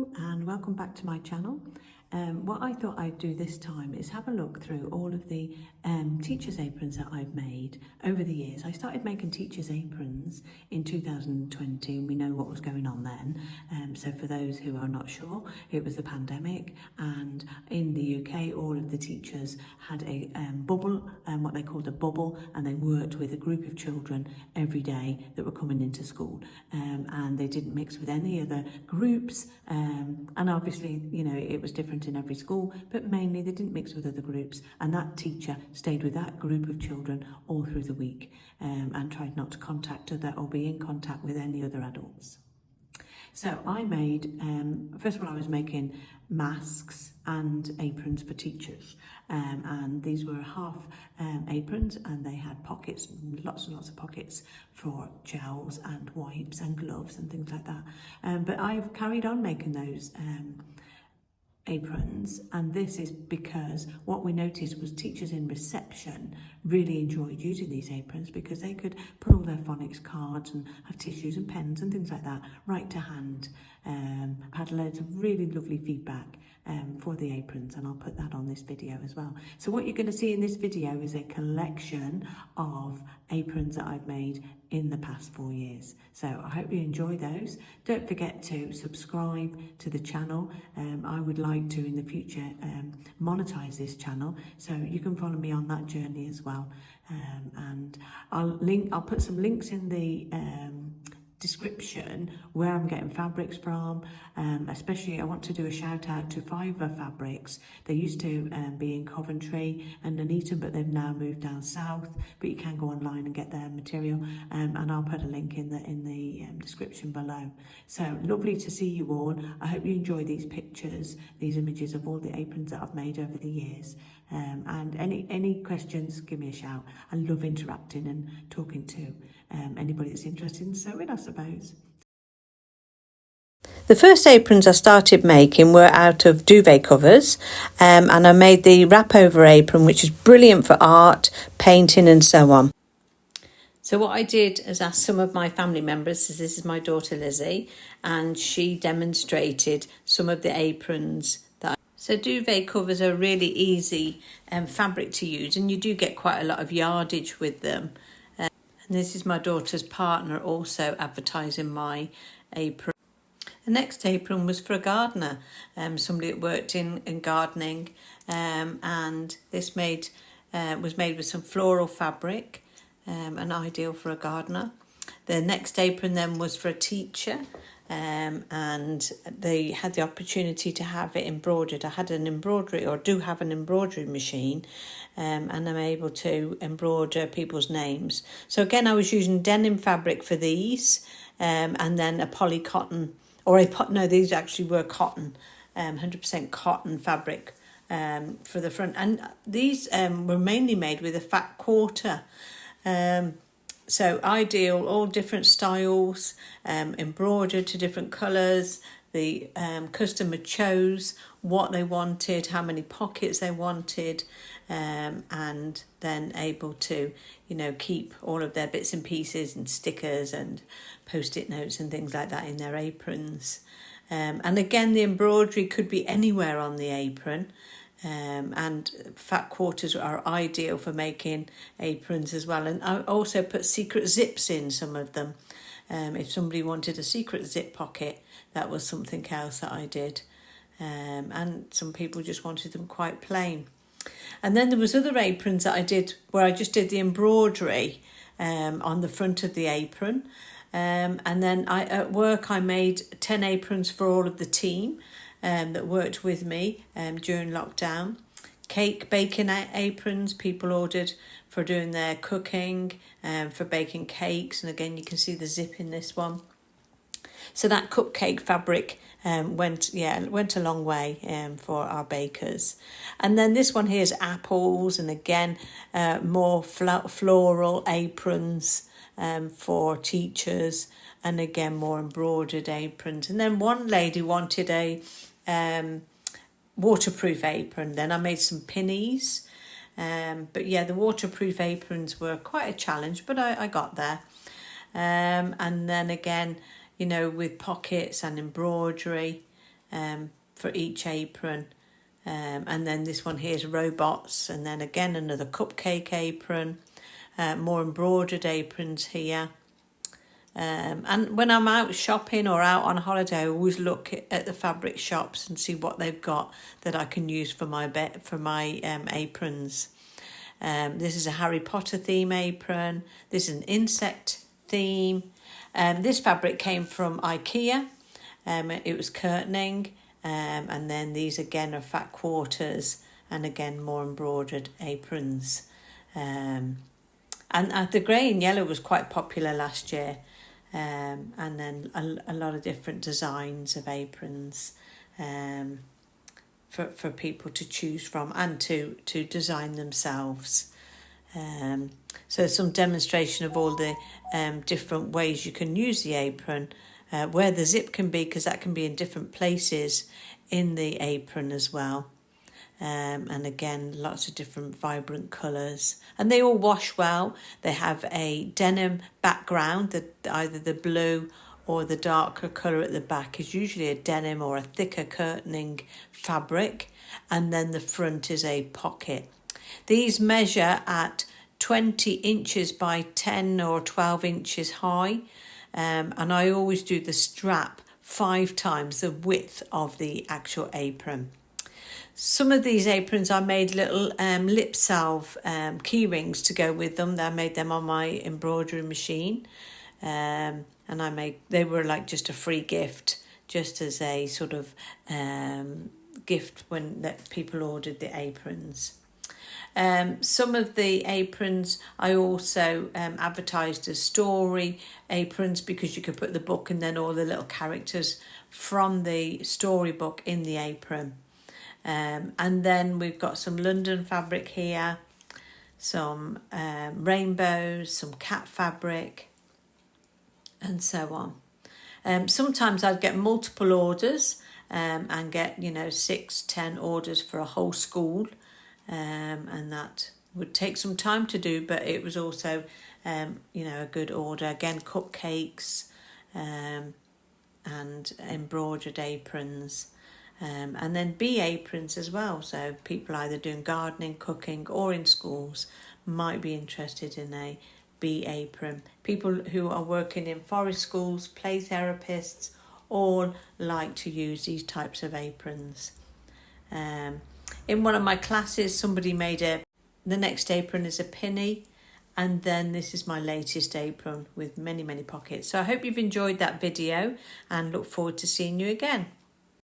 Hello and welcome back to my channel. What I thought I'd do this time is have a look through all of the teachers' aprons that I've made over the years. I started making teachers' aprons in 2020 and we know what was going on then. So for those who are not sure, it was the pandemic, and in the UK all of the teachers had a bubble, what they called a bubble, and they worked with a group of children every day that were coming into school, and they didn't mix with any other groups, and obviously, you know, it was different in every school, but mainly they didn't mix with other groups, and that teacher stayed with that group of children all through the week, and tried not to contact other or be in contact with any other adults. So I made, first of all I was making masks and aprons for teachers, and these were half aprons, and they had pockets, lots and lots of pockets for gels and wipes and gloves and things like that. But I've carried on making those aprons, and this is because what we noticed was teachers in reception really enjoyed using these aprons because they could put all their phonics cards and have tissues and pens and things like that right to hand. I had loads of really lovely feedback for the aprons, and I'll put that on this video as well. So what you're going to see in this video is a collection of aprons that I've made in the past 4 years. So I hope you enjoy those. Don't forget to subscribe to the channel. I would like to in the future monetize this channel, so you can follow me on that journey as well. And I'll put some links in the description where I'm getting fabrics from. Especially I want to do a shout out to Fiver Fabrics. They used to be in Coventry and Nuneaton, but they've now moved down south, but you can go online and get their material, and I'll put a link in the description below. So lovely to see you all. I hope you enjoy these pictures, these images of all the aprons that I've made over the years. And any questions, give me a shout. I love interacting and talking to anybody that's interested in sewing, I suppose. The first aprons I started making were out of duvet covers, and I made the wrap over apron, which is brilliant for art, painting and so on. So what I did is ask some of my family members, so this is my daughter Lizzie, and she demonstrated some of the aprons that So duvet covers are really easy fabric to use, and you do get quite a lot of yardage with them. And this is my daughter's partner also advertising my apron. The next apron was for a gardener, somebody that worked in gardening, and this was made with some floral fabric, and ideal for a gardener. The next apron then was for a teacher, and they had the opportunity to have it embroidered. I had an embroidery, or do have an embroidery machine, and I'm able to embroider people's names. So again, I was using denim fabric for these, and then a poly cotton, no, these actually were cotton, 100% cotton fabric for the front. And these were mainly made with a fat quarter. So ideal, all different styles, embroidered to different colours. The customer chose what they wanted, how many pockets they wanted, and then able to, you know, keep all of their bits and pieces and stickers and post-it notes and things like that in their aprons. And again, the embroidery could be anywhere on the apron. And fat quarters are ideal for making aprons as well. And I also put secret zips in some of them. If somebody wanted a secret zip pocket, that was something else that I did. And some people just wanted them quite plain. And then there was other aprons that I did where I just did the embroidery on the front of the apron. And then at work I made 10 aprons for all of the team that worked with me during lockdown. Baking aprons, people ordered for doing their cooking, for baking cakes, and again you can see the zip in this one. So that cupcake fabric went a long way for our bakers. And then this one here is apples, and again more floral aprons for teachers, and again more embroidered aprons. And then one lady wanted a waterproof apron. Then I made some pinnies, but yeah, the waterproof aprons were quite a challenge, but I got there. And then again, you know, with pockets and embroidery, for each apron. And then this one here is robots, and then again another cupcake apron, more embroidered aprons here. And when I'm out shopping or out on holiday, I always look at the fabric shops and see what they've got that I can use for my aprons. This is a Harry Potter theme apron. This is an insect theme. This fabric came from IKEA. It was curtaining. And then these again are fat quarters, and again more embroidered aprons. And the grey and yellow was quite popular last year. And then a lot of different designs of aprons for people to choose from and to design themselves. So some demonstration of all the different ways you can use the apron. Where the zip can be, because that can be in different places in the apron as well. And again, lots of different vibrant colours. And they all wash well. They have a denim background, either the blue or the darker colour at the back is usually a denim or a thicker curtaining fabric. And then the front is a pocket. These measure at 20 inches by 10 or 12 inches high. And I always do the strap 5 times the width of the actual apron. Some of these aprons I made little lip salve key rings to go with them. I made them on my embroidery machine. And they were like just a free gift, just as a sort of gift when people ordered the aprons. Some of the aprons I also advertised as story aprons, because you could put the book and then all the little characters from the storybook in the apron. And then we've got some London fabric here, some rainbows, some cat fabric, and so on. Sometimes I'd get multiple orders and get 6-10 orders for a whole school. And that would take some time to do, but it was also a good order. Again, cupcakes and embroidered aprons, and then bee aprons as well. So people either doing gardening, cooking, or in schools might be interested in a bee apron. People who are working in forest schools, play therapists, all like to use these types of aprons. In one of my classes, somebody made the next apron is a pinny, and then this is my latest apron with many, many pockets. So I hope you've enjoyed that video and look forward to seeing you again.